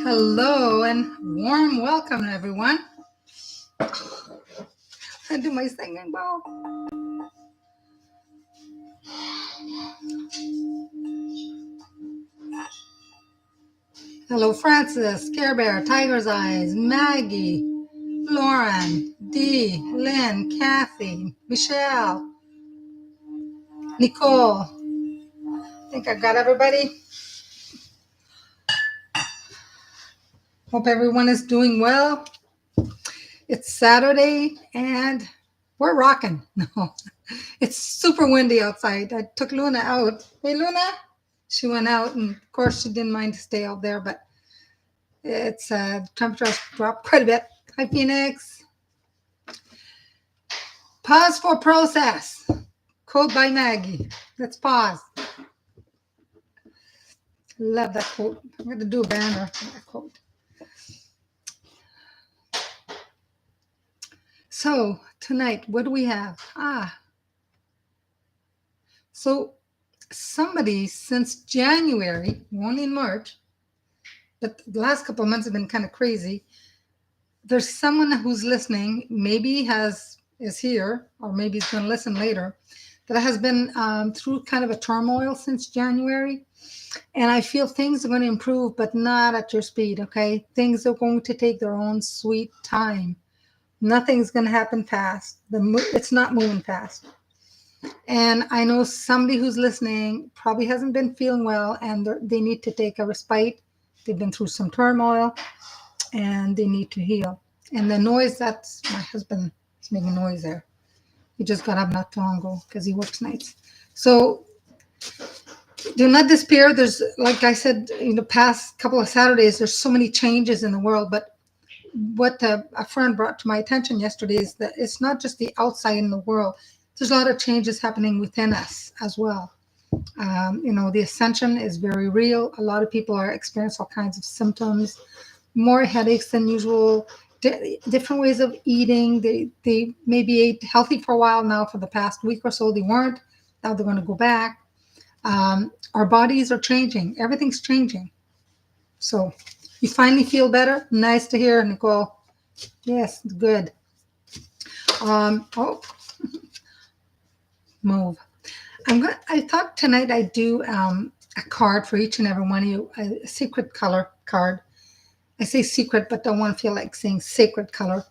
Hello and warm welcome, everyone. I do my singing bowl. Hello, Francis, Care Bear, Tiger's Eyes, Maggie, Lauren, Dee, Lynn, Kathy, Michelle, Nicole. I think I got everybody. Hope everyone is doing well. It's Saturday and we're rocking. No, it's super windy outside. I took Luna out. Hey, Luna. She went out, and of course, she didn't mind to stay out there, but it's the temperature has dropped quite a bit. Hi, Phoenix. Pause for process. Quote by Maggie. Let's pause. Love that quote. I'm going to do a banner for that quote. So tonight, what do we have? So somebody since January, we're only in March, but the last couple of months have been kind of crazy. There's someone who's listening, maybe is here, or maybe is going to listen later, that has been through kind of a turmoil since January. And I feel things are going to improve, but not at your speed, okay? Things are going to take their own sweet time. Nothing's going to happen fast. It's not moving fast. And I know somebody who's listening probably hasn't been feeling well, and they need to take a respite. They've been through some turmoil, and they need to heal. And the noise, that's my husband is making noise there. He just got up not too long ago because he works nights. So do not despair. There's, like I said, in the past couple of Saturdays, there's so many changes in the world. But what a friend brought to my attention yesterday is that it's not just the outside in the world. There's a lot of changes happening within us as well. The ascension is very real. A lot of people are experiencing all kinds of symptoms, more headaches than usual, different ways of eating. They maybe ate healthy for a while now. For the past week or so, they weren't. Now they're going to go back. Our bodies are changing. Everything's changing. So you finally feel better? Nice to hear, Nicole. Yes, good. Move. I thought tonight I'd do a card for each and every one of you, a secret color card. I say secret, but don't want to feel like saying sacred color.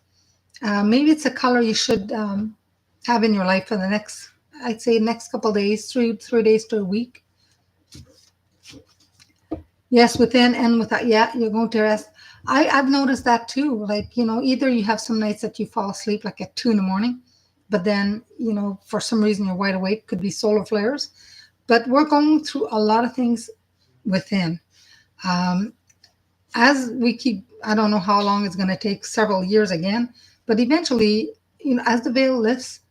Maybe it's a color you should have in your life for the next couple of days, three days to a week. Yes, within and without. Yeah, you're going to rest. I've noticed that too. Like, either you have some nights that you fall asleep like at 2 a.m, but then, for some reason you're wide awake. Could be solar flares. But we're going through a lot of things within. As we keep, I don't know how long it's going to take, several years again, but eventually, as the veil lifts,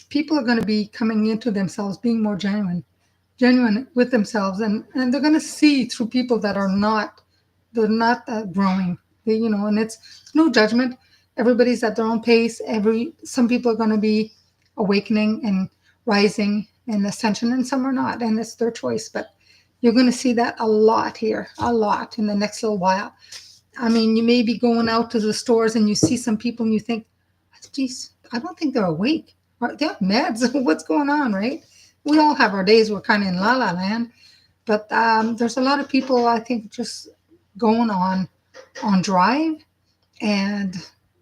people are going to be coming into themselves, being more genuine with themselves, and they're going to see through people that are not growing. And it's no judgment. Everybody's at their own pace. Some people are going to be awakening and rising and ascension, and some are not, and it's their choice. But you're going to see that a lot here, a lot in the next little while. I mean, you may be going out to the stores and you see some people and you think, geez, I don't think they're awake. They have meds. What's going on, right? We all have our days. We're kind of in la-la land. But there's a lot of people, I think, just going on drive and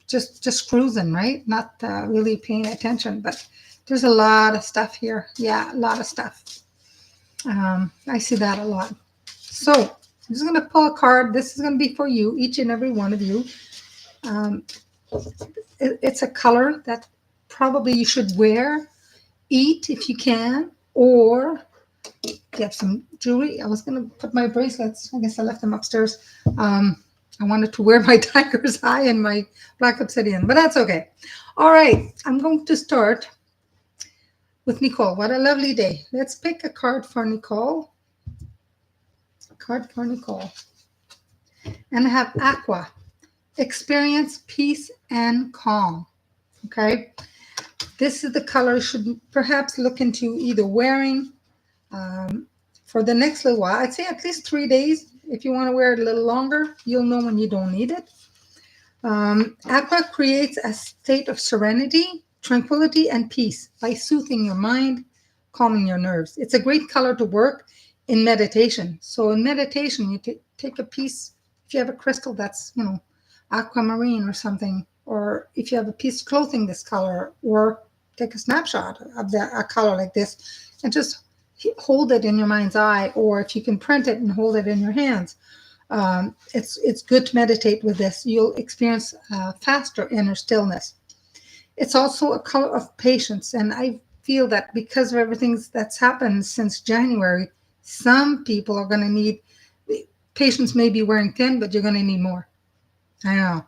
just cruising, right? Not really paying attention. But there's a lot of stuff here. Yeah, a lot of stuff. I see that a lot. So I'm just going to pull a card. This is going to be for you, each and every one of you. It's a color that probably you should wear, eat if you can, or get some jewelry. I was going to put my bracelets. I guess I left them upstairs. I wanted to wear my tiger's eye and my black obsidian, but that's okay. All right. I'm going to start with Nicole. What a lovely day. Let's pick a card for Nicole. And I have Aqua. Experience peace and calm. Okay. This is the color you should perhaps look into either wearing for the next little while. I'd say at least 3 days. If you want to wear it a little longer, you'll know when you don't need it. Aqua creates a state of serenity, tranquility, and peace by soothing your mind, calming your nerves. It's a great color to work in meditation. So in meditation, you take a piece, if you have a crystal that's, aquamarine or something, or if you have a piece of clothing this color, or take a snapshot of a color like this and just hold it in your mind's eye, or if you can print it and hold it in your hands. It's good to meditate with this. You'll experience faster inner stillness. It's also a color of patience, and I feel that because of everything that's happened since January, some people are going to need, patience may be wearing thin, but you're going to need more. I know.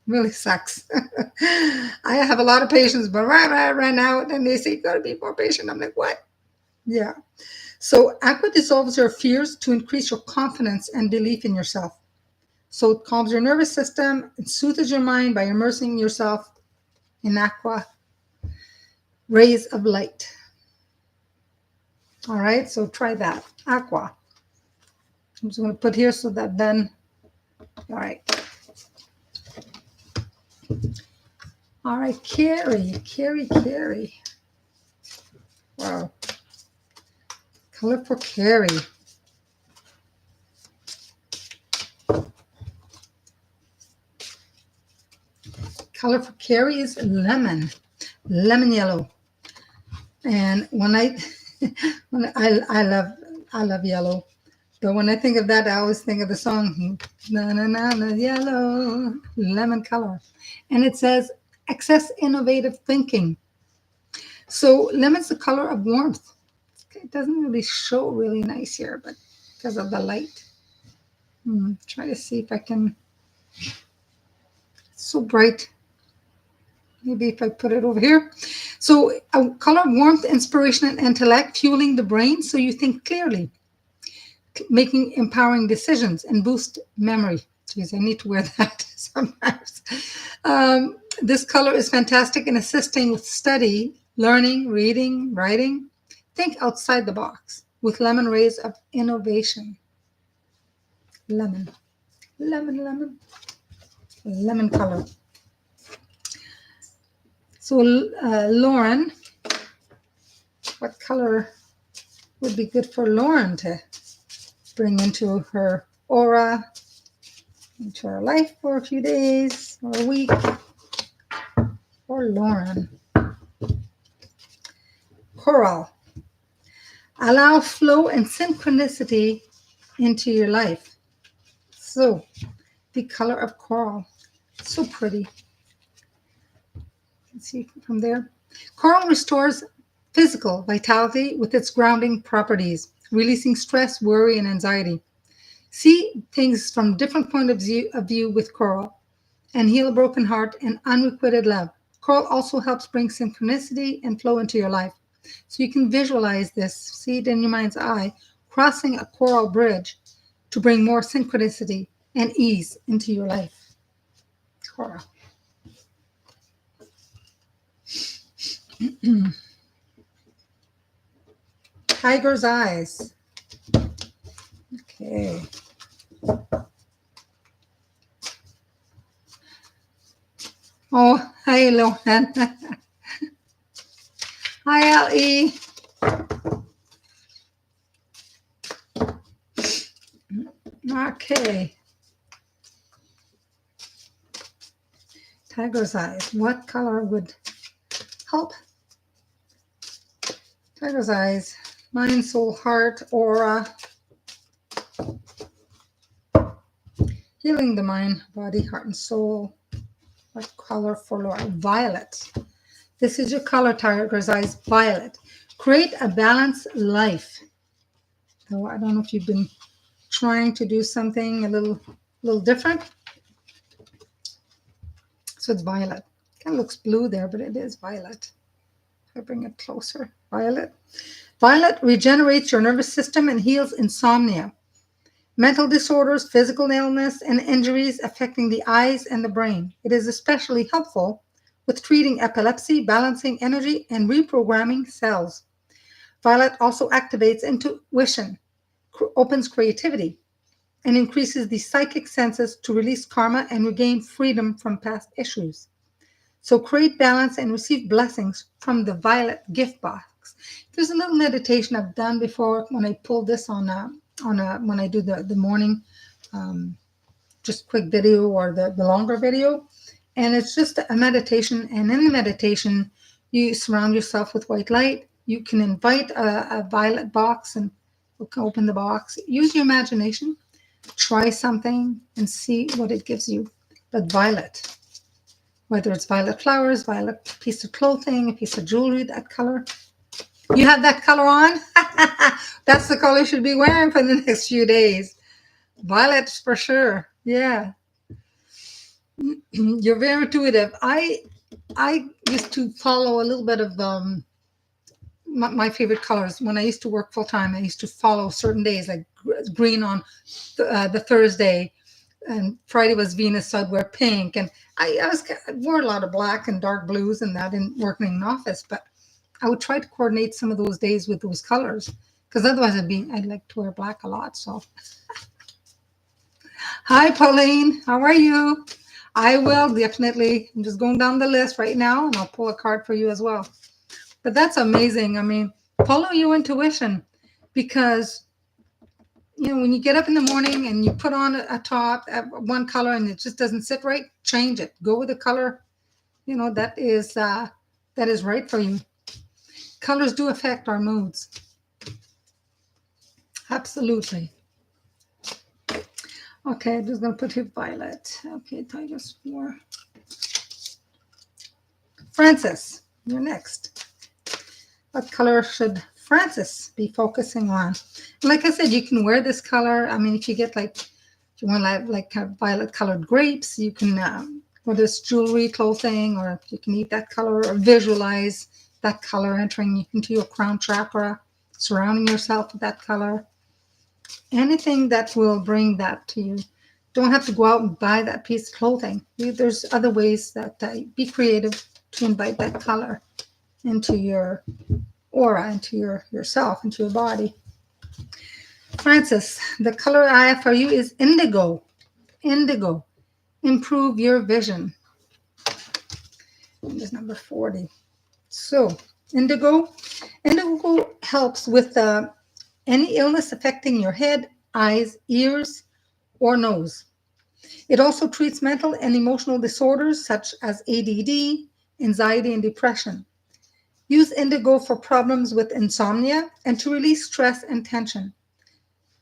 Really sucks. I have a lot of patience, but right now, then they say you got to be more patient. I'm like, what? Yeah. So aqua dissolves your fears to increase your confidence and belief in yourself. So it calms your nervous system, it soothes your mind by immersing yourself in aqua rays of light. All right, so try that. Aqua. I'm just going to put here so that then, all right. All right, Carrie. Wow. Color for Carrie. Color for Carrie is lemon yellow. And when I love yellow, but when I think of that, I always think of the song, na na na na yellow, lemon color, and it says excess innovative thinking. So lemon's the color of warmth. It doesn't really show really nice here, but because of the light. Try to see if I can. It's so bright. Maybe if I put it over here. So a color of warmth, inspiration, and intellect, fueling the brain so you think clearly, making empowering decisions, and boost memory. Geez, I need to wear that sometimes. This color is fantastic in assisting with study, learning, reading, writing. Think outside the box with lemon rays of innovation. Lemon color. So Lauren, what color would be good for Lauren to bring into her aura, into her life for a few days or a week? For Lauren. Coral. Allow flow and synchronicity into your life. So, the color of coral. So pretty. Let's see from there. Coral restores physical vitality with its grounding properties, releasing stress, worry, and anxiety. See things from different point of view with coral, and heal a broken heart and unrequited love. Coral also helps bring synchronicity and flow into your life. So you can visualize this, see it in your mind's eye, crossing a coral bridge to bring more synchronicity and ease into your life. Coral. Tiger's eyes. Okay. Oh, hi, Lohan. Hi, LE. Okay. Tiger's eyes. What color would help? Tiger's eyes. Mind, soul, heart, aura. Healing the mind, body, heart, and soul. What color for Laura? Violet. This is your color, Tiger's eyes. Violet. Create a balanced life. So I don't know if you've been trying to do something a little different. So it's violet. Kind of looks blue there, but it is violet. If I bring it closer, violet. Violet regenerates your nervous system and heals insomnia, mental disorders, physical illness, and injuries affecting the eyes and the brain. It is especially helpful with treating epilepsy, balancing energy, and reprogramming cells. Violet also activates intuition, opens creativity, and increases the psychic senses to release karma and regain freedom from past issues. So create balance and receive blessings from the violet gift box. There's a little meditation I've done before when I pull this on when I do the morning just quick video or the longer video. And it's just a meditation. And in the meditation, you surround yourself with white light. You can invite a violet box and open the box. Use your imagination. Try something and see what it gives you. But violet, whether it's violet flowers, violet piece of clothing, a piece of jewelry, that color. You have that color on? That's the color you should be wearing for the next few days. Violet for sure. Yeah. You're very intuitive. I used to follow a little bit of my favorite colors. When I used to work full time, I used to follow certain days, like green on the Thursday, and Friday was Venus, so I'd wear pink. And I wore a lot of black and dark blues and that in working in an office, but I would try to coordinate some of those days with those colors, because otherwise I'd like to wear black a lot. So, hi Pauline, how are you? I will definitely. I'm just going down the list right now, and I'll pull a card for you as well. But that's amazing. I mean, follow your intuition, because when you get up in the morning and you put on a top, one color, and it just doesn't sit right, change it. Go with the color, that is right for you. Colors do affect our moods. Absolutely. Okay, I'm just going to put here violet. Okay, Tiger's 4. Francis, you're next. What color should Francis be focusing on? Like I said, you can wear this color. I mean, if you get if you want like kind of violet colored grapes, you can, whether it's jewelry, clothing, or you can eat that color or visualize that color entering into your crown chakra, surrounding yourself with that color. Anything that will bring that to you. Don't have to go out and buy that piece of clothing. There's other ways that be creative to invite that color into your aura, into yourself, into your body. Francis, the color I have for you is indigo. Indigo. Improve your vision. This is number 40. So, indigo helps with any illness affecting your head, eyes, ears, or nose. It also treats mental and emotional disorders such as ADD, anxiety, and depression. Use indigo for problems with insomnia and to release stress and tension.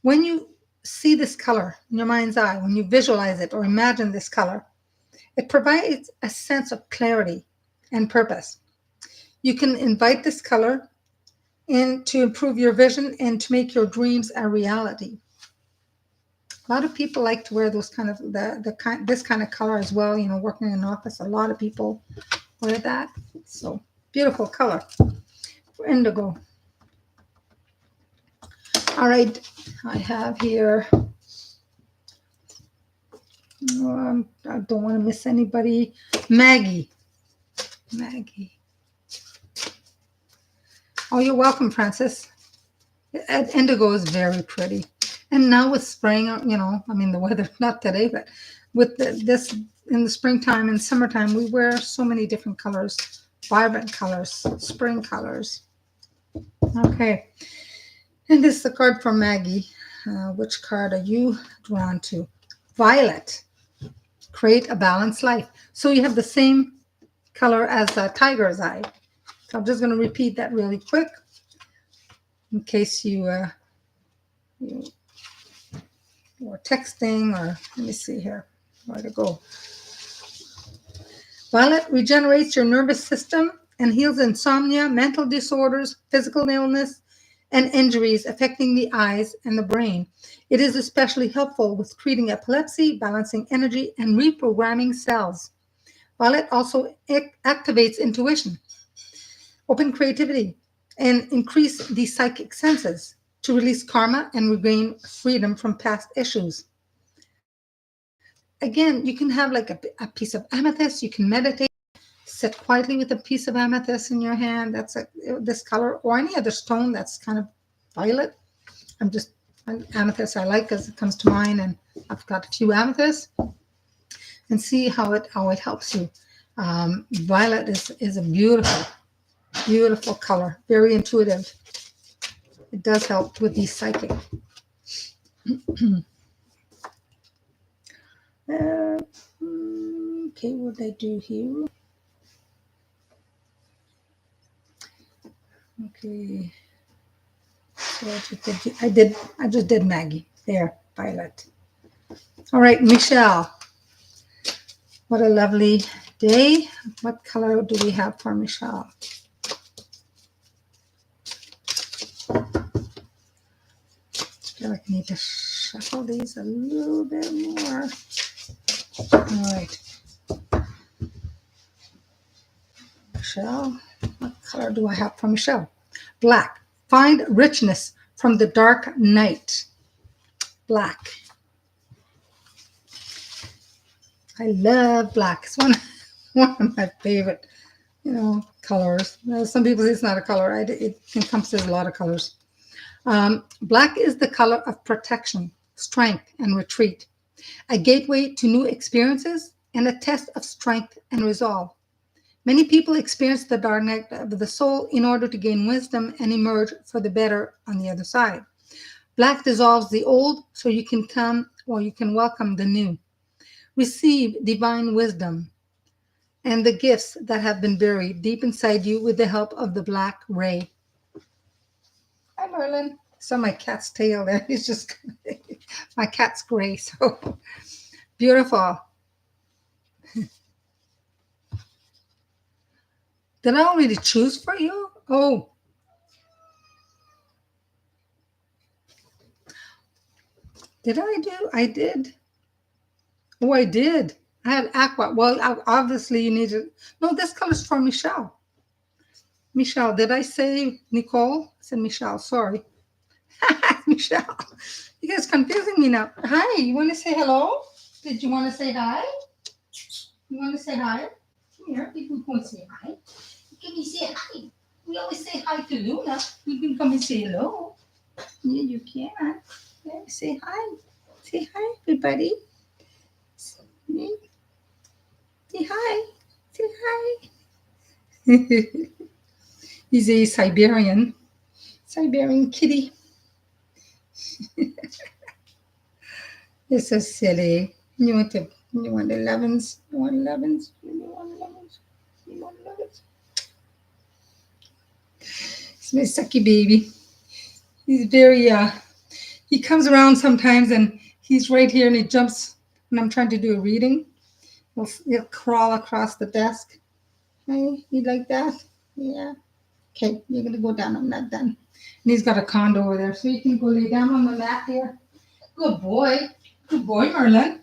When you see this color in your mind's eye, when you visualize it or imagine this color, it provides a sense of clarity and purpose. You can invite this color in to improve your vision and to make your dreams a reality. A lot of people like to wear those kind of this kind of color as well. Working in an office, a lot of people wear that. So beautiful color for indigo. All right, I have here. I don't want to miss anybody. Maggie. Oh, you're welcome, Francis. Indigo is very pretty. And now with spring, the weather, not today, but with this in the springtime and summertime, we wear so many different colors, vibrant colors, spring colors. Okay. And this is the card from Maggie. Which card are you drawn to? Violet. Create a balanced life. So you have the same color as a tiger's eye. So I'm just going to repeat that really quick in case you were texting, or let me see here. Where to go? Violet regenerates your nervous system and heals insomnia, mental disorders, physical illness, and injuries affecting the eyes and the brain. It is especially helpful with treating epilepsy, balancing energy, and reprogramming cells. Violet also activates intuition, open creativity, and increase the psychic senses to release karma and regain freedom from past issues. Again, you can have like a piece of amethyst. You can meditate, sit quietly with a piece of amethyst in your hand. That's this color, or any other stone that's kind of violet. I'm just Amethyst I like because it comes to mind, and I've got a few amethysts. And see how it helps you. Violet is a beautiful color, very intuitive. It does help with the psychic. Okay, what did I do here? Okay, so I just did Maggie. There, Violet. All right, Michelle. What a lovely day. What color do we have for Michelle? I feel like I need to shuffle these a little bit more. All right. Michelle, what color do I have for Michelle? Black. Find richness from the dark night. Black. I love black. It's one of my favorite, colors. Some people say it's not a color. It encompasses a lot of colors. Black is the color of protection, strength, and retreat. A gateway to new experiences and a test of strength and resolve. Many people experience the dark night of the soul in order to gain wisdom and emerge for the better on the other side. Black dissolves the old so you can welcome the new. Receive divine wisdom and the gifts that have been buried deep inside you with the help of the black ray. Hi, Merlin. Saw my cat's tail there. He's just, my cat's gray, so beautiful. Did I already choose for you? Oh. Did I do? I did. Oh, I did. I had aqua. Well, obviously you need to. No, this color's for Michelle. Michelle, did I say Nicole? I said Michelle, sorry. Michelle. You guys confusing me now. Hi, you want to say hello? Did you want to say hi? You want to say hi? Come here, you can say hi. Can you say hi? We always say hi to Luna. You can come and say hello. Yeah, you can. Yeah, say hi. Say hi, everybody. Say hi. Say hi. He's a Siberian kitty. You're so silly. You want 11s? You want 11s? You want 11s? You want 11s? He's my sucky baby. He's very, he comes around sometimes and he's right here and he jumps when I'm trying to do a reading. He'll crawl across the desk. Hey, you like that? Yeah. Okay, you're going to go down. I'm not done. And he's got a condo over there, so you can go lay down on the mat here. Good boy. Good boy, Merlin.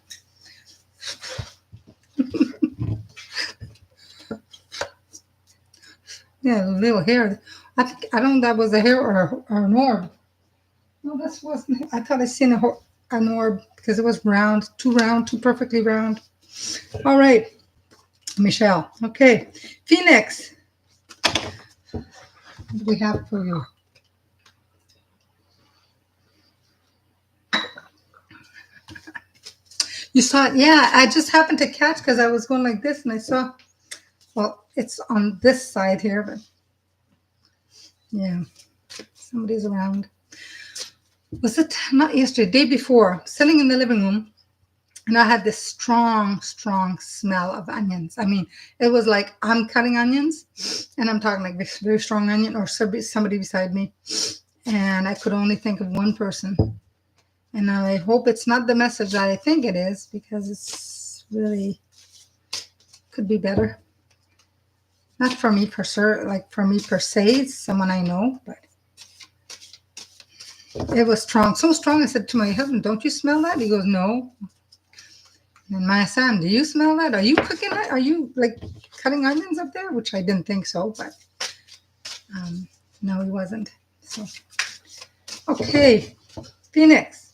Yeah, little hair. I don't know if that was a hair or an orb. No, this wasn't. I thought I seen an orb because it was round, too perfectly round. All right, Michelle. Okay, Phoenix. What do we have for you? You saw it? Yeah, I just happened to catch because I was going like this and I saw, well, it's on this side here, but yeah, somebody's around. Was it not yesterday, day before, sitting in the living room, and I had this strong smell of onions. I mean, it was like I'm cutting onions, and I'm talking like this very strong onion, or somebody beside me, and I could only think of one person. And I hope it's not the message that I think it is, because it's really could be better. Not for me per se, it's someone I know, but it was strong. So strong, I said to my husband, don't you smell that? He goes, no. And my son, do you smell that? Are you cooking it? Are you like cutting onions up there? Which I didn't think so, but no, he wasn't. So, okay, Phoenix.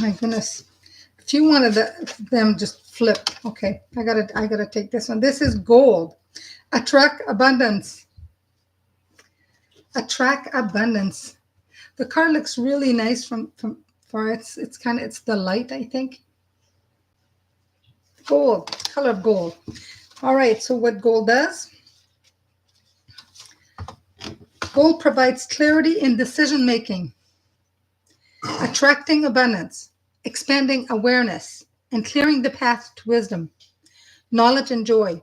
My goodness. If you wanted them just flip. Okay, I gotta take this one. This is gold. Attract abundance. Attract abundance. The card looks really nice from for it's the light, I think. Gold, color of gold. All right, so what gold does? Gold provides clarity in decision making, attracting abundance, expanding awareness, and clearing the path to wisdom, knowledge, and joy.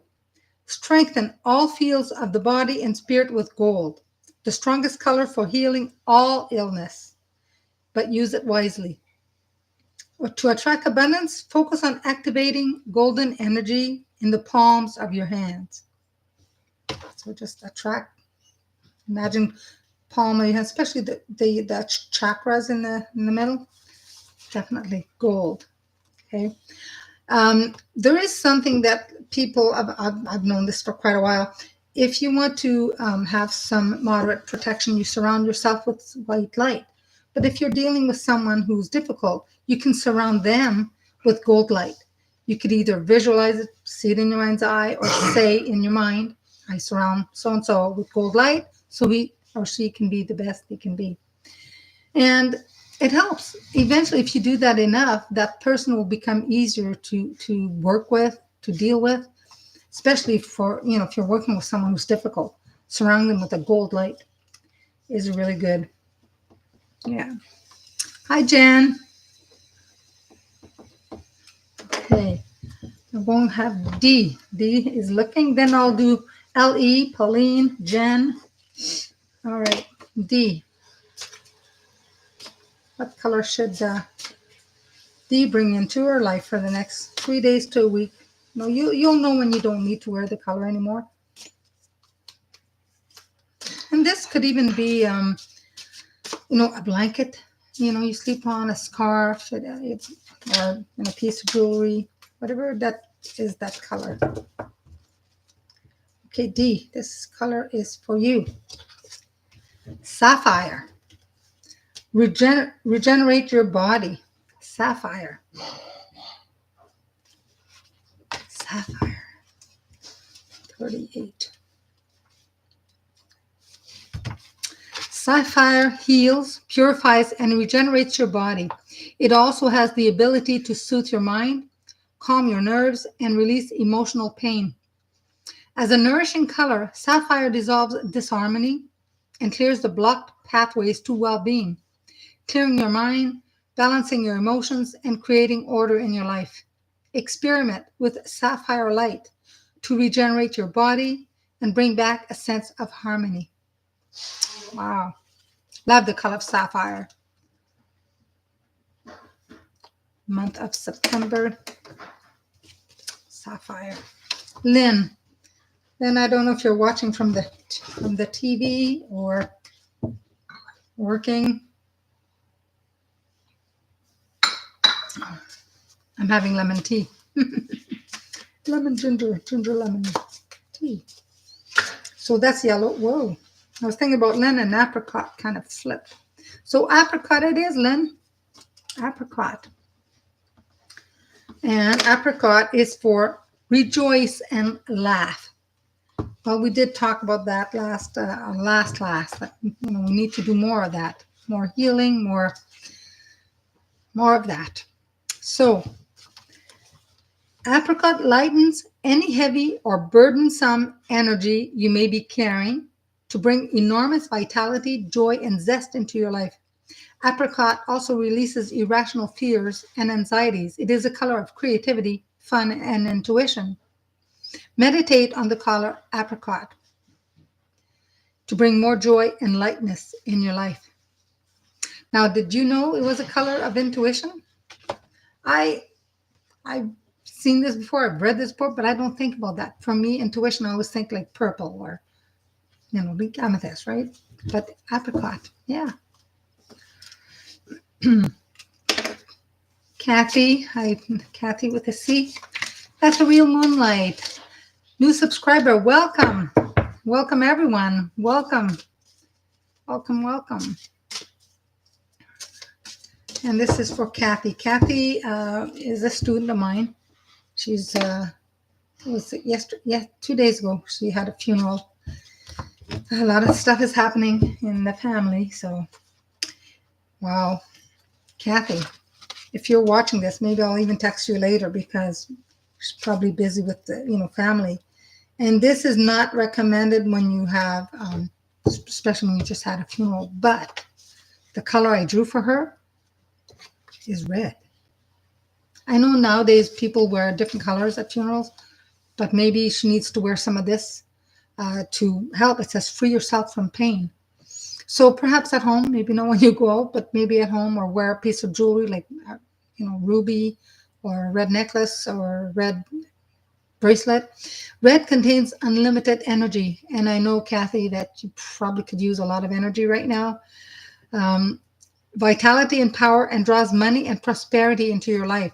Strengthen all fields of the body and spirit with gold, the strongest color for healing all illness, but use it wisely. To attract abundance, focus on activating golden energy in the palms of your hands. So just attract, imagine palm of your hand, especially the chakras in the middle. Definitely gold. Okay. There is something that people, I've known this for quite a while. If you want to have some moderate protection, you surround yourself with white light. But if you're dealing with someone who's difficult, you can surround them with gold light. You could either visualize it, see it in your mind's eye, or say in your mind, I surround so-and-so with gold light so he or she can be the best they can be. And it helps. Eventually, if you do that enough, that person will become easier to work with, to deal with, especially for, if you're working with someone who's difficult. Surround them with a gold light is really good. Yeah. Hi, Jen. Okay. I won't have D. D is looking. Then I'll do L-E, Pauline, Jen. All right. D. What color should D bring into her life for the next 3 days to a week? No, you'll know when you don't need to wear the color anymore. And this could even be, a blanket. You sleep on, a scarf, or a piece of jewelry, whatever that is, that color. Okay, D, this color is for you. Sapphire. Regenerate your body. Sapphire. Sapphire. 38. Sapphire heals, purifies, and regenerates your body. It also has the ability to soothe your mind, calm your nerves, and release emotional pain. As a nourishing color, sapphire dissolves disharmony and clears the blocked pathways to well-being, clearing your mind, balancing your emotions, and creating order in your life. Experiment with sapphire light to regenerate your body and bring back a sense of harmony. Wow. Love the color of sapphire. Month of September. Sapphire. Lynn. Lynn, I don't know if you're watching from the TV or working. I'm having lemon tea. Lemon ginger lemon tea. So that's yellow. Whoa. I was thinking about Lynn and apricot kind of flipped. So apricot it is, Lynn. Apricot. And apricot is for rejoice and laugh. Well, we did talk about that last class. That, we need to do more of that. More healing, more of that. So apricot lightens any heavy or burdensome energy you may be carrying to bring enormous vitality, joy, and zest into your life. Apricot also releases irrational fears and anxieties. It is a color of creativity, fun, and intuition. Meditate on the color apricot to bring more joy and lightness in your life. Now, did you know it was a color of intuition? I've seen this before, I've read this book, but I don't think about that. For me, intuition, I always think like purple or, like amethyst, right? But apricot, yeah. Kathy, hi, Kathy with a C. That's a real moonlight. New subscriber, welcome. Welcome, everyone. Welcome. Welcome, welcome. And this is for Kathy. Kathy is a student of mine. She's, 2 days ago, she had a funeral. A lot of stuff is happening in the family. So, wow. Kathy, if you're watching this, maybe I'll even text you later because she's probably busy with the, family. And this is not recommended when you have, especially when you just had a funeral. But the color I drew for her is red. I know nowadays people wear different colors at funerals, but maybe she needs to wear some of this to help. It says free yourself from pain. So perhaps at home, maybe not when you go out, but maybe at home, or wear a piece of jewelry like, ruby or a red necklace or red bracelet. Red contains unlimited energy. And I know, Kathy, that you probably could use a lot of energy right now. Um, Vitality and power, and draws money and prosperity into your life.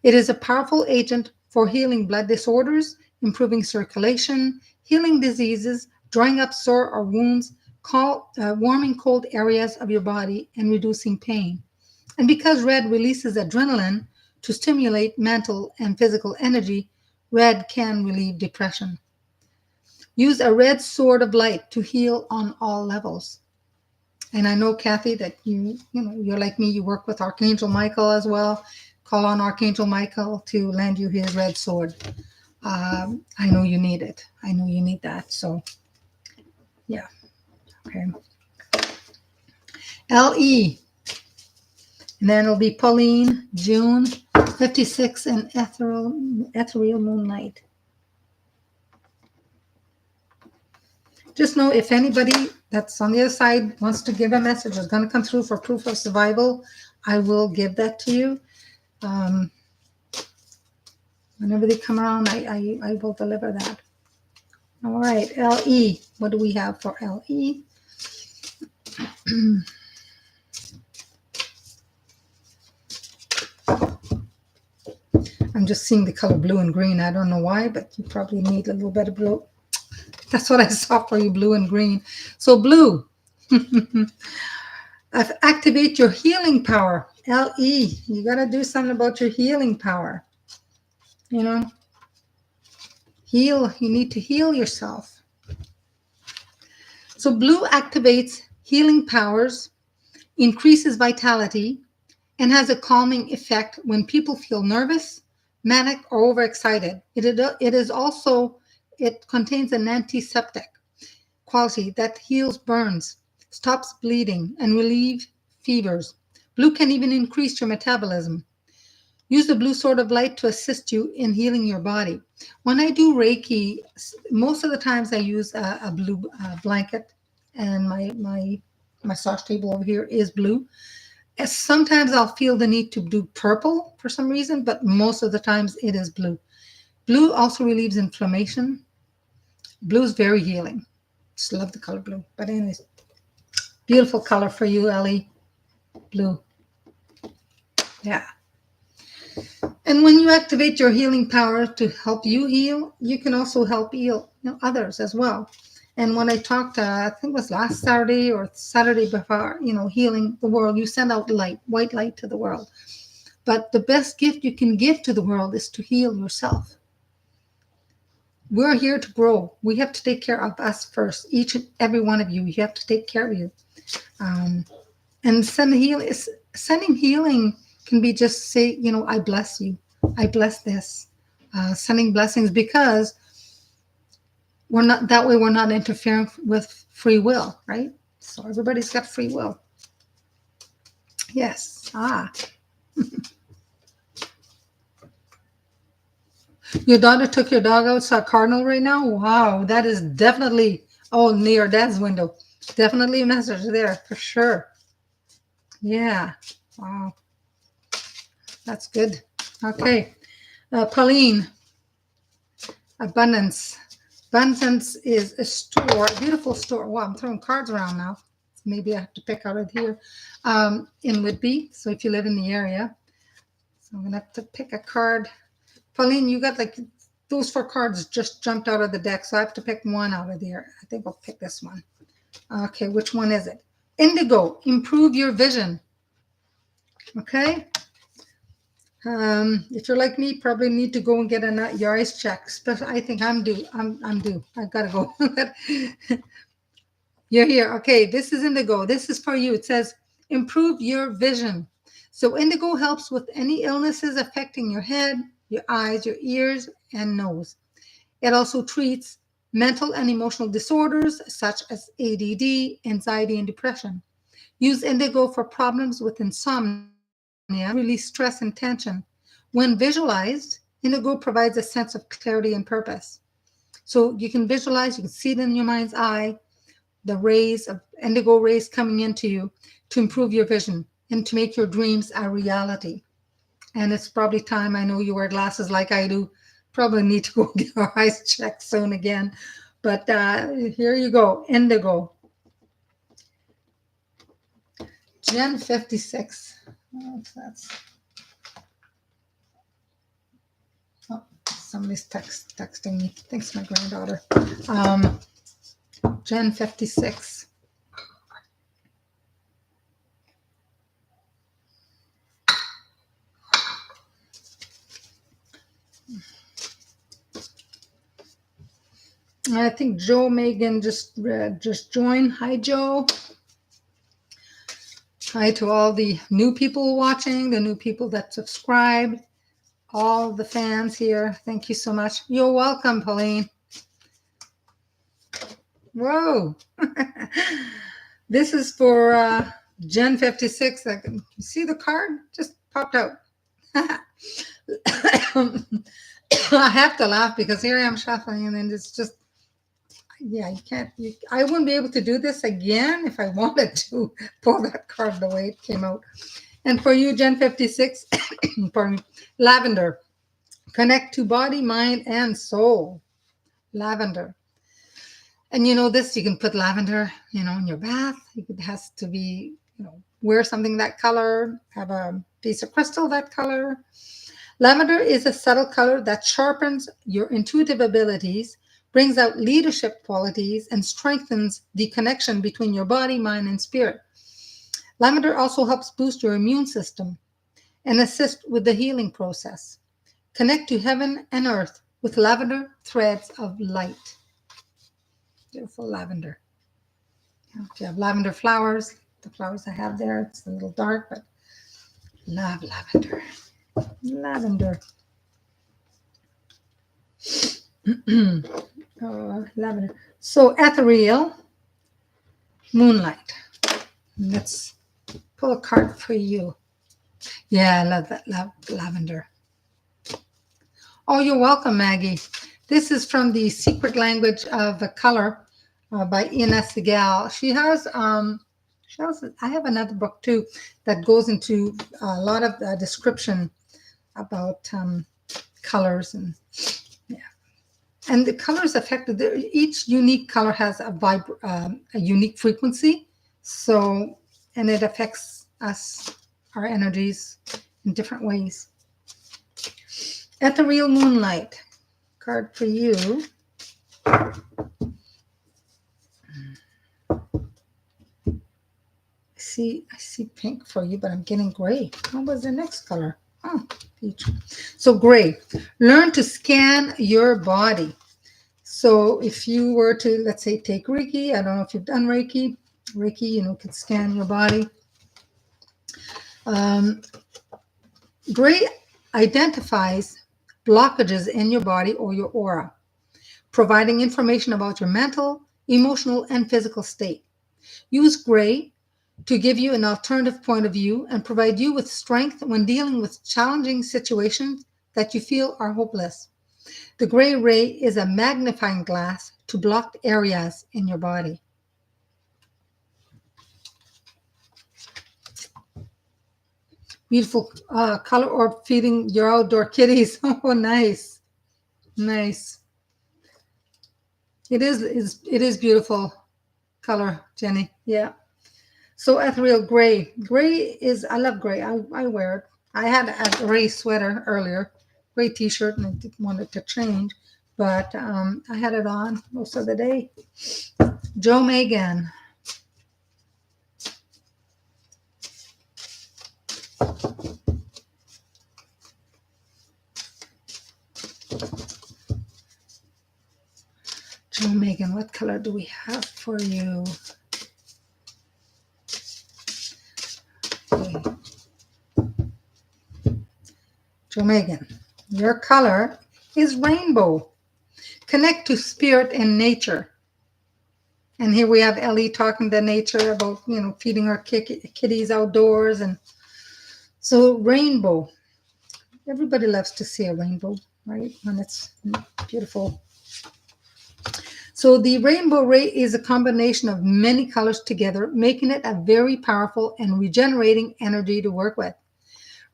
It is a powerful agent for healing blood disorders, improving circulation, healing diseases, drying up sore or wounds, warming cold areas of your body, and reducing pain. And because red releases adrenaline to stimulate mental and physical energy, red can relieve depression. Use a red sword of light to heal on all levels. And I know, Kathy, that you're like me, you work with Archangel Michael as well. Call on Archangel Michael to lend you his red sword. I know you need it. I know you need that. So, yeah. Okay. LE. And then it'll be Pauline, June, 56, and ethereal moonlight. Just know, if anybody that's on the other side wants to give a message, is going to come through for proof of survival, I will give that to you. Whenever they come around, I will deliver that. All right, LE. What do we have for LE? I'm just seeing the color blue and green. I don't know why, but you probably need a little bit of blue. That's what I saw for you, blue and green. So blue. Activate your healing power. LE. You got to do something about your healing power. Heal. You need to heal yourself. So blue activates healing powers, increases vitality, and has a calming effect when people feel nervous, manic, or overexcited. It contains an antiseptic quality that heals burns, stops bleeding, and relieves fevers. Blue can even increase your metabolism. Use the blue sword of light to assist you in healing your body. When I do Reiki, most of the times I use a blue blanket, and my massage table over here is blue. Sometimes I'll feel the need to do purple for some reason, but most of the times it is blue. Blue also relieves inflammation. Blue is very healing. Just love the color blue. But anyways, beautiful color for you, Ellie. Blue. Yeah. And when you activate your healing power to help you heal, you can also help heal others as well. And when I talked, I think it was last Saturday or Saturday before, healing the world, you send out light, white light to the world. But the best gift you can give to the world is to heal yourself. We're here to grow. We have to take care of us first. Each and every one of you, you have to take care of you. And sending healing can be just say, I bless you. I bless this. Sending blessings, because we're not interfering with free will, right? So everybody's got free will. Yes. Your daughter took your dog out, saw a cardinal right now? Wow, that is definitely, near Dad's window. Definitely a message there, for sure. Yeah. Wow. That's good. Okay. Pauline, abundance. Abundance is a store, a beautiful store. Wow, I'm throwing cards around now. Maybe I have to pick out of here. In Whitby, so if you live in the area. So I'm going to have to pick a card. Pauline, you got those 4 cards just jumped out of the deck, so I have to pick one out of there. I think I'll pick this one. Okay, which one is it? Indigo, improve your vision. Okay. If you're like me, probably need to go and get your eyes checked. Especially, I think I'm due. I'm due. I gotta go. You're here. Okay, this is indigo. This is for you. It says, improve your vision. So, indigo helps with any illnesses affecting your head, your eyes, your ears, and nose. It also treats mental and emotional disorders such as ADD, anxiety, and depression. Use indigo for problems with insomnia, release stress and tension. When visualized, indigo provides a sense of clarity and purpose. So you can visualize, you can see it in your mind's eye, the rays of indigo rays coming into you to improve your vision and to make your dreams a reality. And it's probably time. I know you wear glasses like I do. Probably need to go get our eyes checked soon again. But here you go, indigo. Gen 56. Oh, somebody's texting me. Thanks, my granddaughter. Gen 56. I think Joe Megan just joined. Hi, Joe. Hi to all the new people watching, the new people that subscribed, all the fans here. Thank you so much. You're welcome, Pauline. Whoa. This is for Gen 56. I can see the card just popped out. I have to laugh because here I am shuffling and then it's just, yeah, you can't, I wouldn't be able to do this again if I wanted to pull that card the way it came out. And for you, Gen 56, pardon me, lavender. Connect to body, mind, and soul. Lavender. And you know this, you can put lavender, in your bath. It has to be, wear something that color, have a piece of crystal that color. Lavender is a subtle color that sharpens your intuitive abilities, brings out leadership qualities, and strengthens the connection between your body, mind, and spirit. Lavender also helps boost your immune system and assist with the healing process. Connect to heaven and earth with lavender threads of light. Beautiful lavender. If you have lavender flowers, the flowers I have there, it's a little dark, but love lavender. Lavender. Lavender. So ethereal, moonlight. Let's pull a card for you. Yeah, I love that lavender. Oh, you're welcome, Maggie. This is from the Secret Language of the Color by Ines Segal. She has, I have another book too that goes into a lot of description about colors and and the colors affected. Each unique color has a unique frequency, so and it affects us, our energies, in different ways. Ethereal moonlight card for you. I see pink for you, but I'm getting gray. What was the next color? Oh, peach. So gray. Learn to scan your body. So if you were to, let's say, take Reiki, I don't know if you've done Reiki. Reiki, could scan your body. Gray identifies blockages in your body or your aura, providing information about your mental, emotional, and physical state. Use gray to give you an alternative point of view and provide you with strength when dealing with challenging situations that you feel are hopeless. The gray ray is a magnifying glass to blocked areas in your body. Beautiful color orb feeding your outdoor kitties. Oh, nice. Nice. It is beautiful color, Jenny. Yeah. So ethereal gray. Gray is, I love gray. I wear it. I had a gray sweater earlier, gray t-shirt, and I didn't want it to change, but I had it on most of the day. Joe Megan. Oh, Megan, what color do we have for you? Okay. So, Megan, your color is rainbow. Connect to spirit and nature. And here we have Ellie talking to nature about, feeding our kitties outdoors. And so rainbow, everybody loves to see a rainbow, right? When it's beautiful. So the rainbow ray is a combination of many colors together, making it a very powerful and regenerating energy to work with.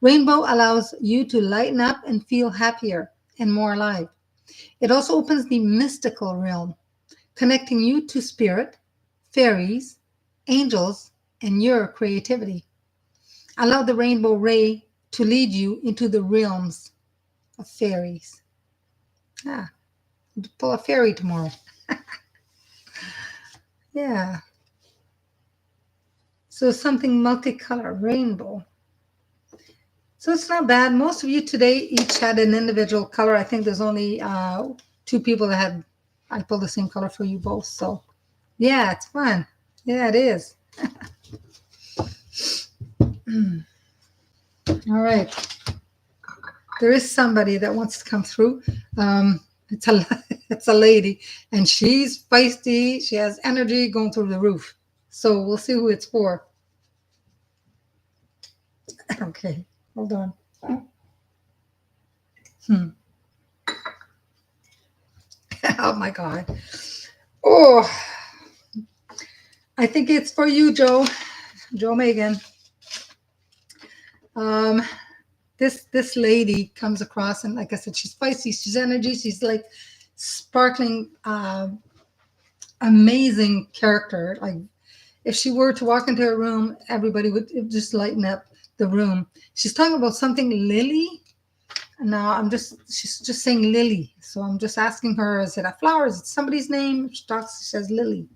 Rainbow allows you to lighten up and feel happier and more alive. It also opens the mystical realm, connecting you to spirit, fairies, angels, and your creativity. Allow the rainbow ray to lead you into the realms of fairies. Ah, pull a fairy tomorrow. Yeah. So something multicolor, rainbow. So it's not bad. Most of you today each had an individual color. I think there's only 2 people that had, I pulled the same color for you both. So yeah, it's fun. Yeah, it is. All right. There is somebody that wants to come through. It's a it's a lady, and she's feisty. She has energy going through the roof. So we'll see who it's for. Okay, hold on. Oh my God. Oh, I think it's for you, Joe Megan. This lady comes across, and like I said, she's feisty. She's energy. She's like sparkling, amazing character. Like if she were to walk into a room, everybody would just lighten up the room. She's talking about something Lily. Now she's just saying Lily. So I'm just asking her, is it a flower? Is it somebody's name? She says Lily.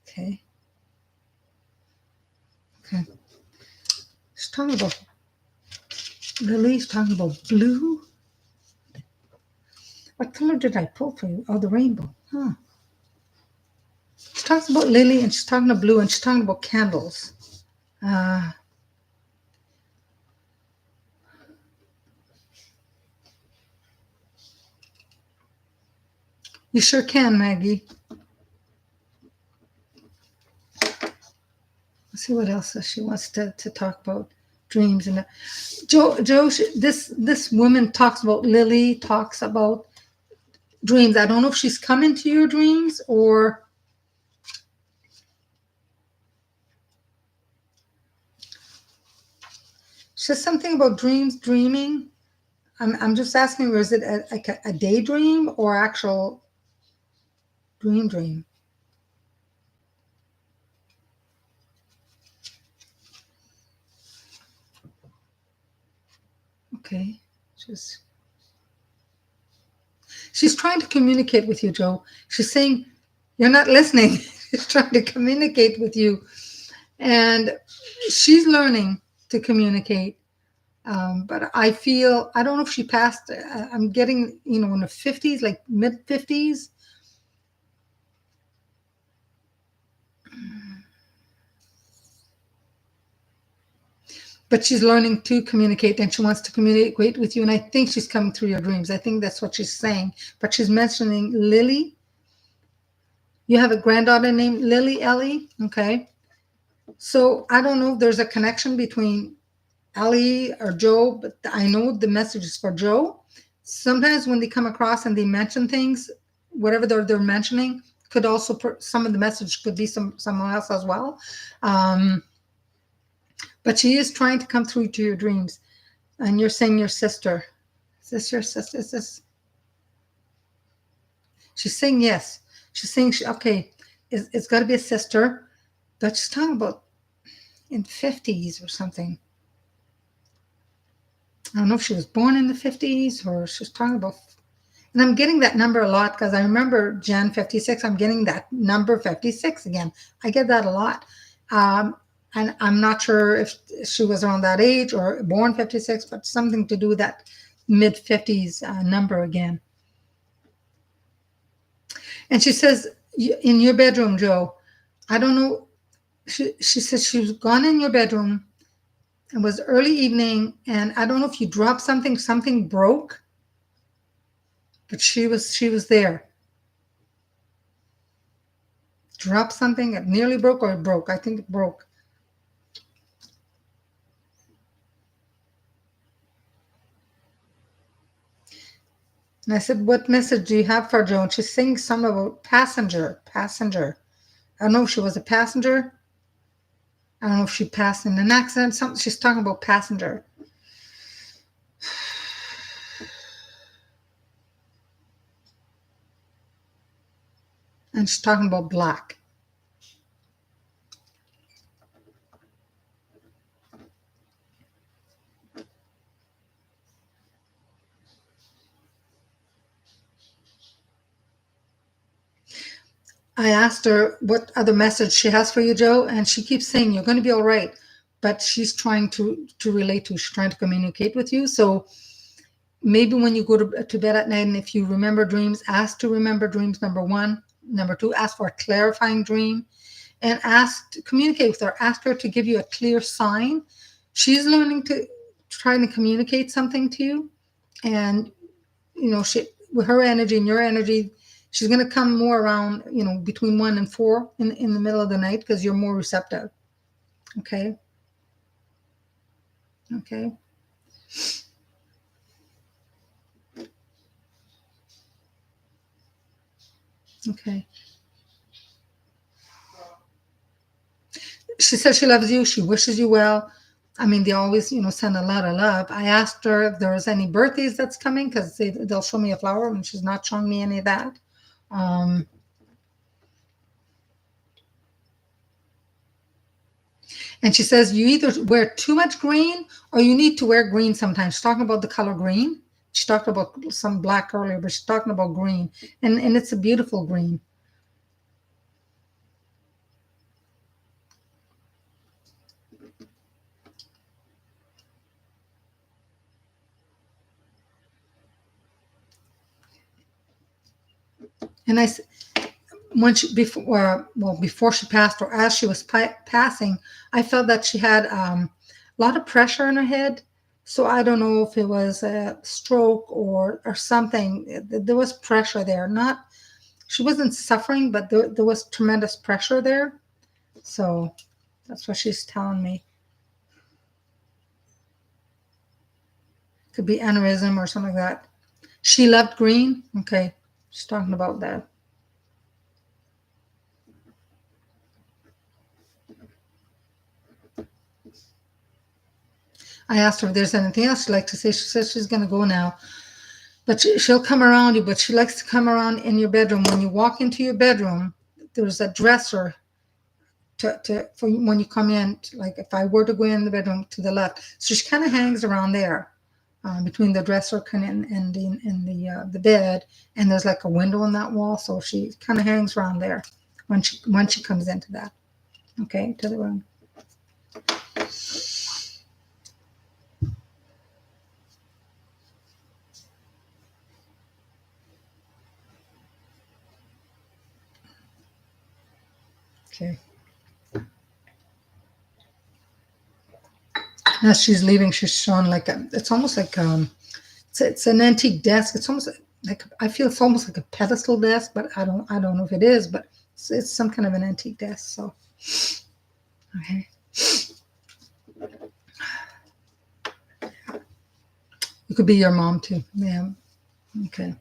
Okay. Okay. She's talking about Lily's talking about blue. What color did I pull for you? Oh, the rainbow. Huh. She talks about Lily, and she's talking about blue, and she's talking about candles. You sure can, Maggie. Let's see what else she wants to talk about. Dreams and Joe. This woman talks about Lily. Talks about dreams. I don't know if she's come into your dreams or. She says something about dreams, dreaming. I'm just asking her, is it like a daydream or actual dream? Okay. She's trying to communicate with you, Joe. She's saying you're not listening. She's trying to communicate with you. And she's learning to communicate. But I don't know if she passed, I'm getting, in the 50s, like mid 50s. But she's learning to communicate, and she wants to communicate with you. And I think she's coming through your dreams. I think that's what she's saying. But she's mentioning Lily. You have a granddaughter named Lily Ellie. Okay. So I don't know if there's a connection between Ellie or Joe, but I know the message is for Joe. Sometimes when they come across and they mention things, whatever they're mentioning, could also some of the message could be someone else as well. But she is trying to come through to your dreams. And you're saying your sister. Is this your sister? Is this? She's saying yes. She's saying, okay, it's got to be a sister. But she's talking about in 50s or something. I don't know if she was born in the 50s or she's talking about. And I'm getting that number a lot because I remember Jan 56. I'm getting that number 56 again. I get that a lot. And I'm not sure if she was around that age or born 56, but something to do with that mid 50s number again. And she says, in your bedroom, Joe, I don't know. She says she was gone in your bedroom. It was early evening, and I don't know if you dropped something, something broke, but she was there. Dropped something, it nearly broke, or it broke. I think it broke. And I said, what message do you have for Joe? And she's saying something about passenger. I don't know if she was a passenger. I don't know if she passed in an accident. Something. She's talking about passenger. And she's talking about black. I asked her what other message she has for you, Joe, and she keeps saying you're going to be all right. But she's trying to relate to, she's trying to communicate with you. So maybe when you go to bed at night, and if you remember dreams, ask to remember dreams, number one. Number two, ask for a clarifying dream, and ask to communicate with her. Ask her to give you a clear sign. She's learning to trying to communicate something to you, and she, with her energy and your energy, she's going to come more around, between 1 and 4 in the middle of the night, because you're more receptive. Okay. She says she loves you. She wishes you well. I mean, they always, send a lot of love. I asked her if there was any birthdays that's coming, because they'll show me a flower, and she's not showing me any of that. And she says you either wear too much green or you need to wear green sometimes. She's talking about the color green. She talked about some black earlier, but she's talking about green. And it's a beautiful green. And I, before she passed, or as she was passing, I felt that she had a lot of pressure in her head. So I don't know if it was a stroke or something. There was pressure there. She wasn't suffering, but there was tremendous pressure there. So that's what she's telling me. Could be aneurysm or something like that. She loved green. Okay, she's talking about that. I asked her if there's anything else she'd like to say. She says she's going to go now. But she'll come around you, but she likes to come around in your bedroom. When you walk into your bedroom, there's a dresser for when you come in. Like if I were to go in the bedroom to the left, so she kind of hangs around there, between the dresser and the bed, and there's like a window in that wall, so she kind of hangs around there when she comes into that. Okay, to the room. Okay. As she's leaving, she's showing it's almost like it's an antique desk. It's almost like, I feel it's almost like a pedestal desk, but I don't know if it is, but it's some kind of an antique desk. So, okay. It could be your mom too. Yeah. Okay.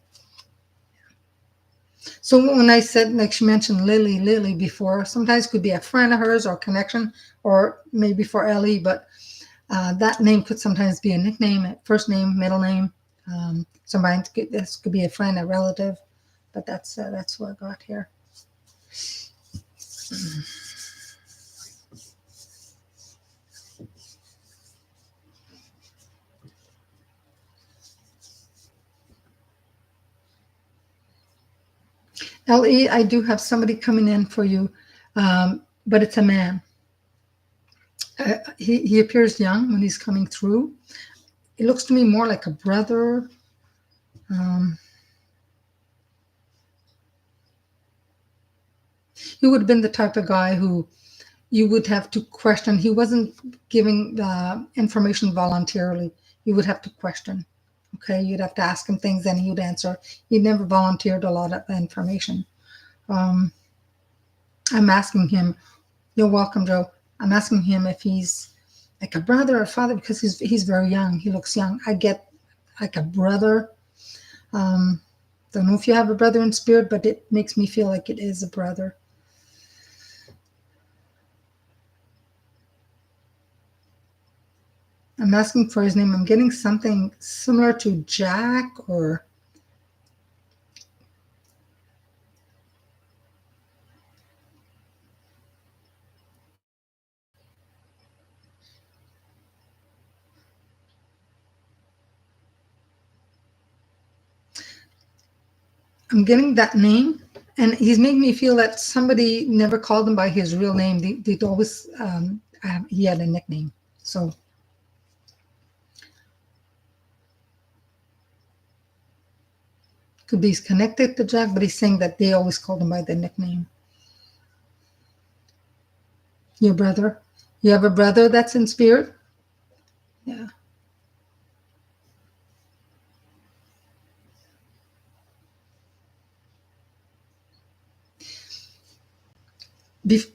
So when I said, like she mentioned Lily before, sometimes it could be a friend of hers or connection, or maybe for Ellie, but that name could sometimes be a nickname, first name, middle name. Sometimes this could be a friend, a relative, but that's what I got here. L.E., I do have somebody coming in for you, but it's a man. He appears young when he's coming through. It looks to me more like a brother. Um, he would have been the type of guy who you would have to question. He wasn't giving the information voluntarily. You would have to question. Okay, you'd have to ask him things and he would answer. He never volunteered a lot of information. Um, I'm asking him, "You're welcome, Joe." I'm asking him if he's like a brother or father because he's very young. He looks young. I get like a brother. Um, don't know if you have a brother in spirit, but it makes me feel like it is a brother. I'm asking for his name. I'm getting something similar to Jack or I'm getting that name, and he's making me feel that somebody never called him by his real name. They'd always he had a nickname. So could be connected to Jack, but he's saying that they always called him by the nickname. Your brother, you have a brother that's in spirit. Yeah.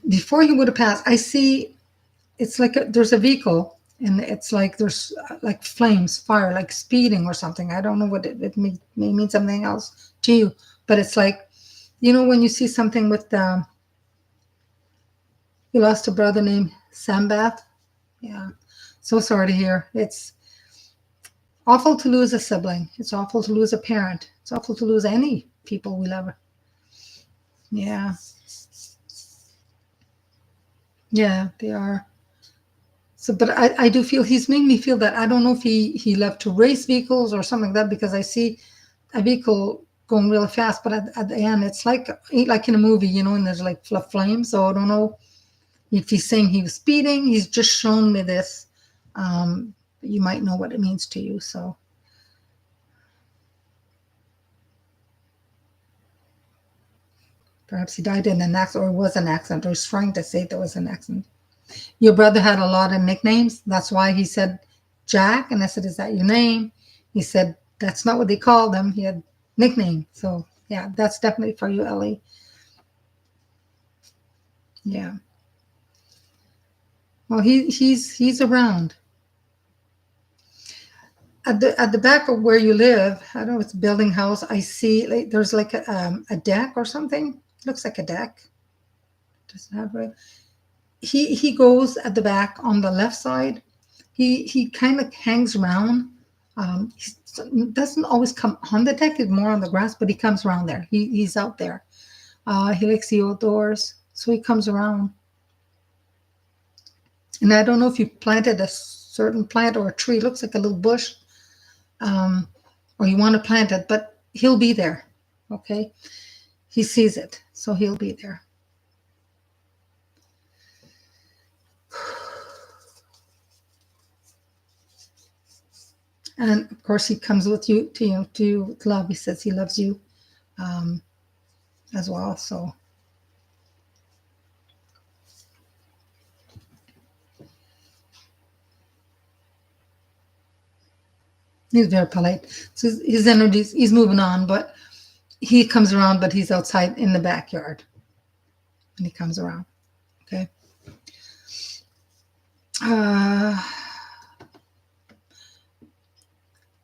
Before he would have passed, I see it's like there's a vehicle and it's like there's like flames, fire, like speeding or something. I don't know what it may mean something else to you, but it's like, when you see something with you lost a brother named Sambath. Yeah. So sorry to hear. It's awful to lose a sibling. It's awful to lose a parent. It's awful to lose any people we love. Yeah. Yeah, they are. So, but I do feel he's made me feel that I don't know if he left to race vehicles or something like that because I see a vehicle going really fast, but at the end it's like in a movie, and there's like flames. So I don't know if he's saying he was speeding. He's just shown me this. You might know what it means to you. So perhaps he died in an accident, or it was an accident, or he's trying to say there was an accident. Your brother had a lot of nicknames. That's why he said Jack. And I said, "Is that your name?" He said, "That's not what they called him. He had nickname." So yeah, that's definitely for you, Ellie. Yeah. Well, he's around. At the back of where you live, I don't know, it's a building house. I see like there's like a deck or something. Looks like a deck. Doesn't have a he goes at the back on the left side. He kind of hangs around. He doesn't always come on the deck. It's more on the grass, but he comes around there. He's out there. He likes the outdoors, so he comes around. And I don't know if you planted a certain plant or a tree. It looks like a little bush, um, or you want to plant it, but he'll be there. Okay, he sees it, so he'll be there. And of course, he comes with you to love. He says he loves you um, as well. So he's very polite. So his energies, he's moving on, but he comes around, but he's outside in the backyard. And he comes around. Okay. Uh,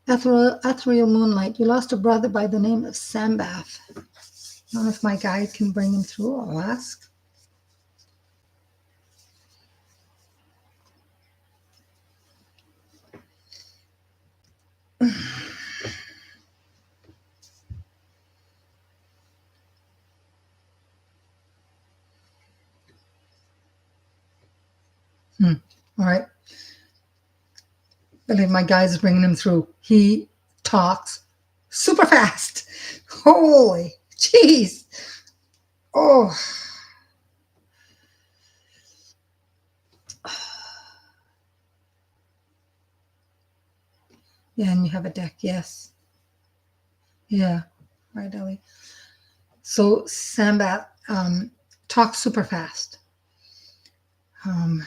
Ethereal Moonlight. You lost a brother by the name of Sambath. I don't know if my guide can bring him through. I'll ask. All right. I believe my guide is bringing him through. He talks super fast. Holy jeez. Oh. Yeah, and you have a deck. Yes. Yeah. Right, Ellie. So Sambat talks super fast. Um,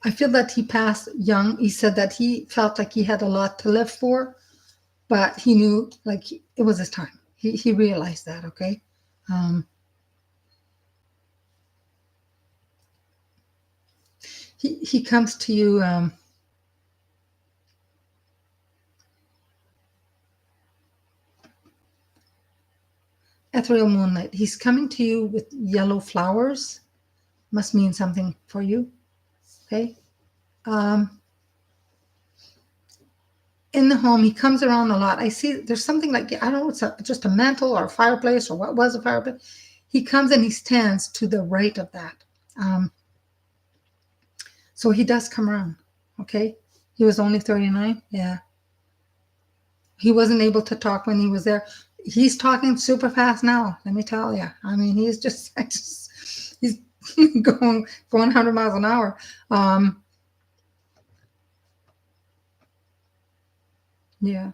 I feel that he passed young. He said that he felt like he had a lot to live for, but he knew like it was his time. He realized that. Okay. Um, he comes to you. Ethereal moonlight. He's coming to you with yellow flowers. Must mean something for you. Okay. Um, in the home, he comes around a lot. I see there's something like, I don't know, it's just a mantle or a fireplace or what was a fireplace. He comes and he stands to the right of that. Um, so he does come around. Okay. He was only 39. Yeah. He wasn't able to talk when he was there. He's talking super fast now. Let me tell you. I mean, he's just he's going 100 miles an hour. Yeah.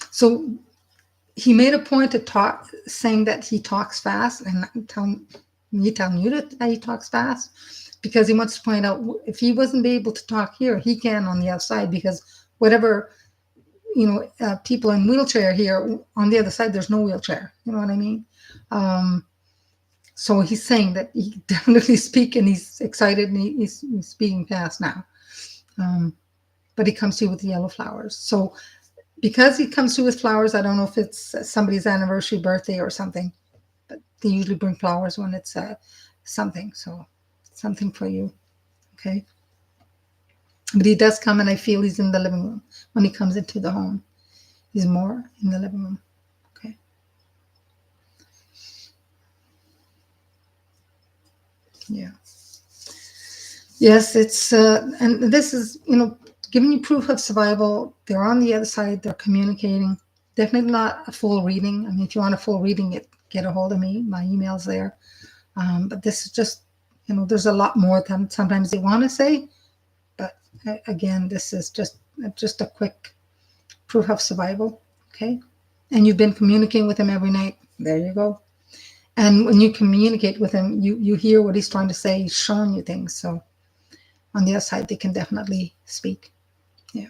So he made a point to talk, saying that he talks fast, and telling you that he talks fast because he wants to point out if he wasn't able to talk here, he can on the outside because whatever people in wheelchair here on the other side, there's no wheelchair. You know what I mean? So he's saying that he definitely speak and he's excited and he's speaking fast now. But he comes to you with the yellow flowers. So because he comes to you with flowers, I don't know if it's somebody's anniversary, birthday, or something, but they usually bring flowers when it's something. So something for you. Okay. But he does come and I feel he's in the living room when he comes into the home. He's more in the living room. Okay. Yeah. Yes, it's and this is giving you proof of survival. They're on the other side. They're communicating. Definitely not a full reading. I mean, if you want a full reading, get a hold of me. My email's there. But this is just there's a lot more than sometimes they want to say. But again, this is just a quick proof of survival. Okay, and you've been communicating with him every night. There you go. And when you communicate with him, you hear what he's trying to say. He's showing you things. So on the other side, they can definitely speak. Yeah.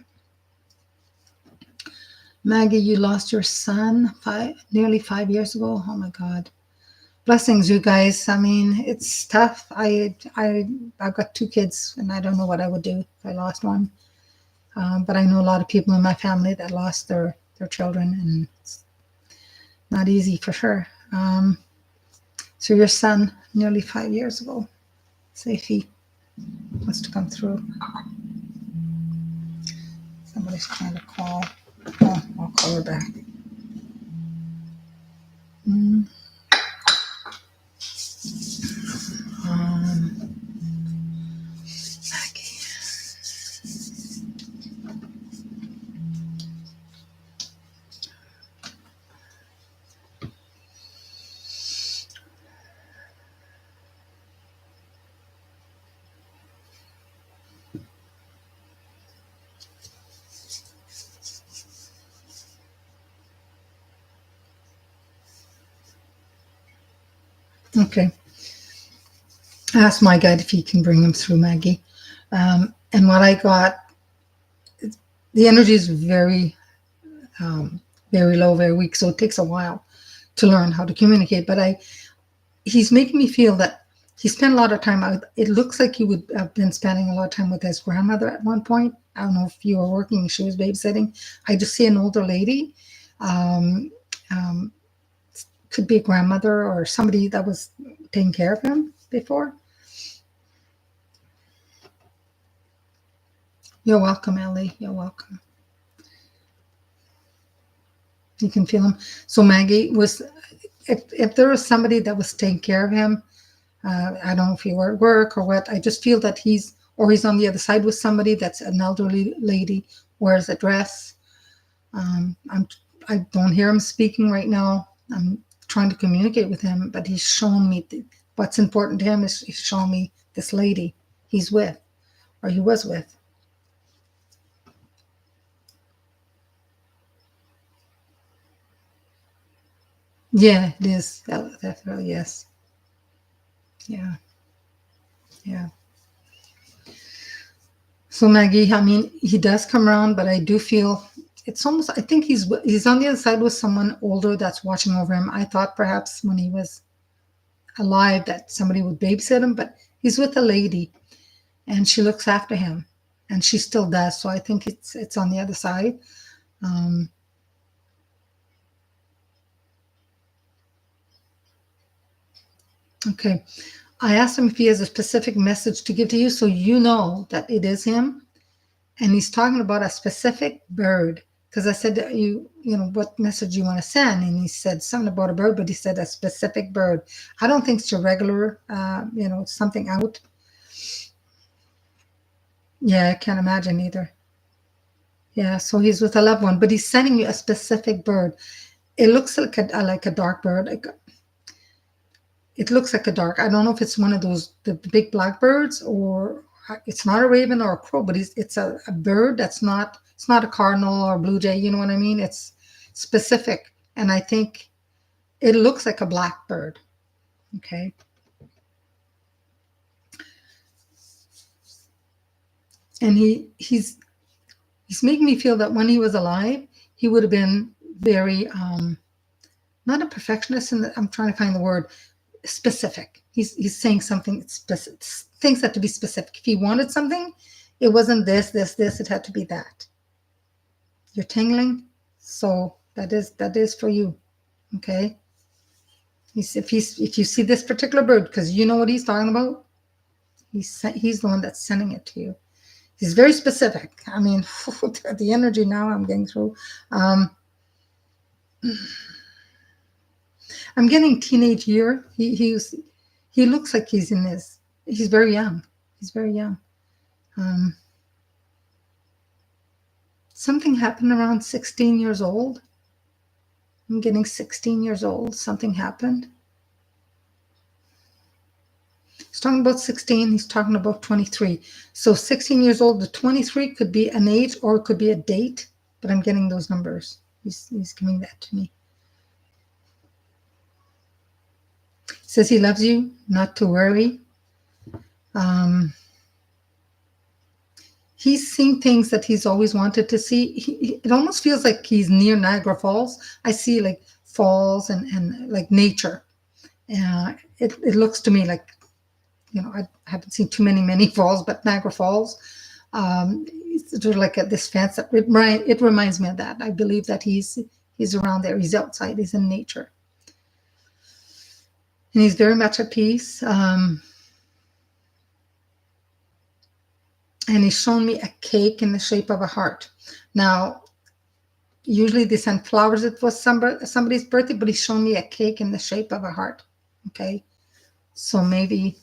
Maggie, you lost your son nearly 5 years ago. Oh my God. Blessings, you guys. I mean, it's tough. I've got 2 kids, and I don't know what I would do if I lost one. But I know a lot of people in my family that lost their children, and it's not easy for sure. So your son, nearly 5 years ago. See if he wants to come through. Somebody's trying to call. Oh, I'll call her back. Maggie. Okay. I asked my guide if he can bring him through, Maggie. And what I got, the energy is very, very low, very weak. So it takes a while to learn how to communicate. But he's making me feel that he spent a lot of time out. It looks like he would have been spending a lot of time with his grandmother at one point. I don't know if you were working, she was babysitting. I just see an older lady. Could be a grandmother or somebody that was taking care of him before. You're welcome, Ellie. You're welcome. You can feel him. So Maggie was, if there was somebody that was taking care of him, I don't know if he were at work or what. I just feel that he's on the other side with somebody that's an elderly lady, wears a dress. I don't hear him speaking right now. I'm trying to communicate with him, but he's showing me what's important to him is he's showing me this lady he's with, or he was with. Yeah, it is. Definitely, yes. Yeah, yeah. So Maggie, I mean, he does come around, but I do feel it's almost. I think he's on the other side with someone older that's watching over him. I thought perhaps when he was alive that somebody would babysit him, but he's with a lady, and she looks after him, and she still does. So I think it's on the other side. Um, okay, I asked him if he has a specific message to give to you, so you know that it is him. And he's talking about a specific bird, because I said, you know, what message you want to send, and he said something about a bird, but he said a specific bird. I don't think it's a regular, you know, something out. Yeah, I can't imagine either. Yeah, so he's with a loved one, but he's sending you a specific bird. It looks like a dark bird. It looks like a dark. I don't know if it's one of those the big black birds, or it's not a raven or a crow, but it's a bird that's not. It's not a cardinal or a blue jay. You know what I mean? It's specific, and I think it looks like a black bird. Okay, and he's making me feel that when he was alive, he would have been very not a perfectionist. And I'm trying to find the word. Specific. He's saying something specific. Things had to be specific. If he wanted something, it wasn't this. It had to be that. You're tingling, so that is for you. Okay. If you see this particular bird, because you know what he's talking about, he's the one that's sending it to you. He's very specific. I mean, the energy now I'm getting through. I'm getting teenage year. He looks like he's very young. He's very young. Um, Something happened around 16 years old. I'm getting 16 years old. Something happened. He's talking about 16. He's talking about 23. So 16 years old to 23 could be an age or it could be a date, but I'm getting those numbers. He's giving that to me. He says he loves you, not to worry. He's seeing things that he's always wanted to see. It almost feels like he's near Niagara Falls. I see like falls and like nature. It looks to me like, you know, I haven't seen too many falls, but Niagara Falls, it's sort of like this fence. It reminds me of that. I believe that he's around there. He's outside. He's in nature, and he's very much at peace. And he's shown me a cake in the shape of a heart. Now, usually they send flowers. It was somebody's birthday, but he's shown me a cake in the shape of a heart. Okay, so maybe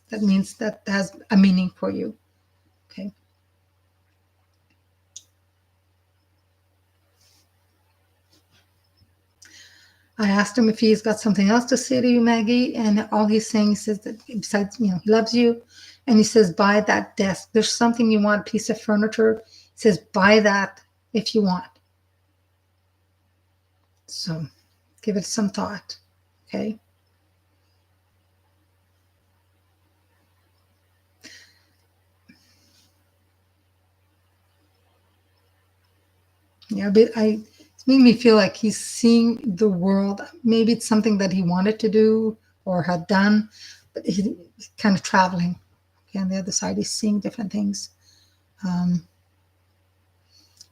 that means that has a meaning for you. Okay. I asked him if he's got something else to say to you, Maggie, and all he's saying, he says that besides, you know, he loves you, and he says, buy that desk. There's something you want, a piece of furniture. He says, buy that if you want. So give it some thought. Okay. Yeah, but it's making me feel like he's seeing the world. Maybe it's something that he wanted to do or had done, but he's kind of traveling. Okay, on the other side, he's seeing different things.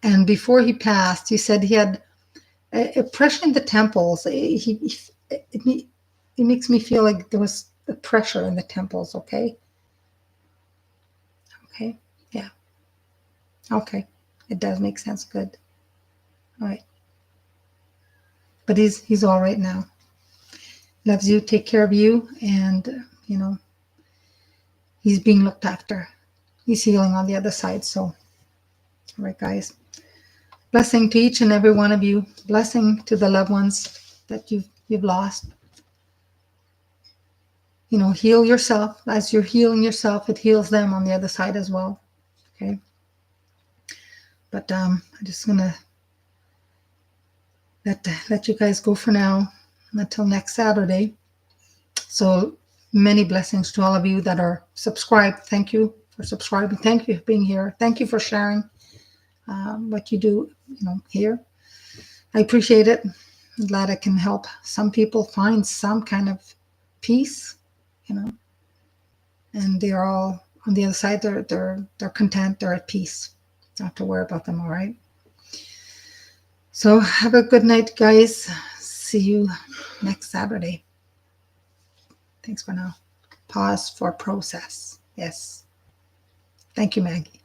And before he passed, he said he had a pressure in the temples. It makes me feel like there was a pressure in the temples. Okay. Okay. Yeah. Okay. It does make sense. Good. All right. But he's all right now. Loves you, take care of you, and you know, he's being looked after. He's healing on the other side. So, all right, guys. Blessing to each and every one of you. Blessing to the loved ones that you've lost. You know, heal yourself. As you're healing yourself, it heals them on the other side as well. Okay. But I'm just gonna let you guys go for now until next Saturday. So many blessings to all of you that are subscribed. Thank you for subscribing. Thank you for being here. Thank you for sharing what you do, here. I appreciate it. I'm glad I can help some people find some kind of peace, and they're all on the other side. They're content. They're at peace. Don't have to worry about them. All right. So have a good night, guys. See you next Saturday. Thanks for now. Pause for process. Yes. Thank you, Maggie.